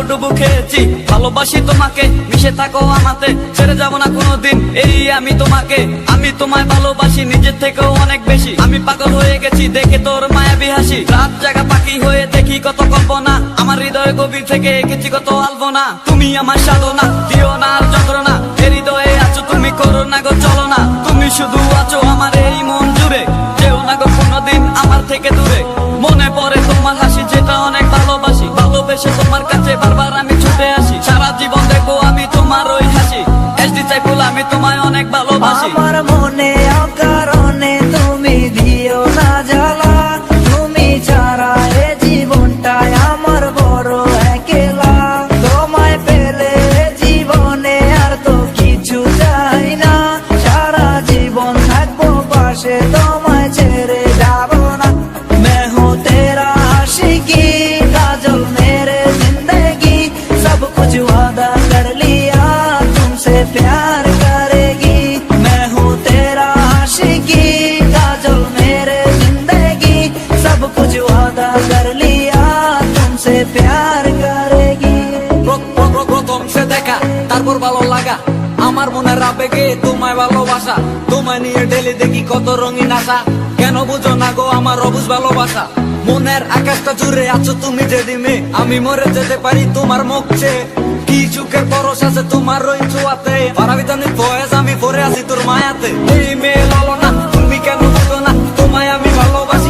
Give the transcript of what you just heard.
ডুবু খেয়েছি, ভালোবাসি তোমাকে, মিশে থাকো আমাতে, ছেড়ে যাবো না কোনোদিন এই আমি তোমাকে। আমি তোমায় ভালোবাসি নিজের থেকেও অনেক বেশি, আমি পাগল হয়ে গেছি দেখে তোর মায়াবী হাসি। রাত জাগা পাখি হয়ে দেখি কত কল্পনা, আমার হৃদয় গভীর থেকে এঁকেছি কত আলপনা। তুমি আমার সাধনা, দিও না আর যন্ত্রণা, এ হৃদয়ে আছো তুমি, করো না গো চলো না। তুমি শুধু আছো আমার এই মন জুড়ে, যেও না গো কোনোদিন আমার থেকে দূরে। মনে পড়ে তোমার হাসি যেটা অনেক ভালোবাসি, ভালোবেসে তোমার কাছে বারবার আমি ছুটে আসি। সারা জীবন দেখবো আমি তোমার ওই হাসি, এসডি সাইফুল আমি তোমায় অনেক ভালোবাসি। আমার মনে অকারণে তুমি দিও না জ্বালা, তুমি ছাড়া এ জীবনটাই আমার বড় একলা। তোমায় পেলে জীবনে আর তো কিছু চাই না, সারা জীবন থাকবো পাশে, তোমায় ছেড়ে যাব না। मैं हूँ तेरा आशिकी, काजल मेरे जिंदगी, सब कुछ वादा कर लिया तुमसे प्यार करेगी। मैं हूँ तेरा आशिकी, काजल मेरे जिंदगी, सब कुछ वादा कर लिया तुमसे प्यार करेगी। প্রথম সে দেখা তারপর ভালো লাগা, আমার মনের আবেগে তোমায় ভালোবাসা। তোমায় নিয়ে ডেলি দেখি কত রঙিন আশা, কেন বুঝো না গো আমার অবুঝ ভালোবাসা। মনের আকাশটা জুড়ে আছো তুমি যেদিনে, আমি মরে যেতে পারি তোমার মুখ চেয়ে। কি সুখের পরশ আছে তোমার ওই ছোঁয়াতে, পারাবিতানি বয়স আমি পরে আছি তোর মায়াতে। এই মেয়ে লালো না তুমি কেন বুঝো না, তোমায় আমি ভালোবাসি।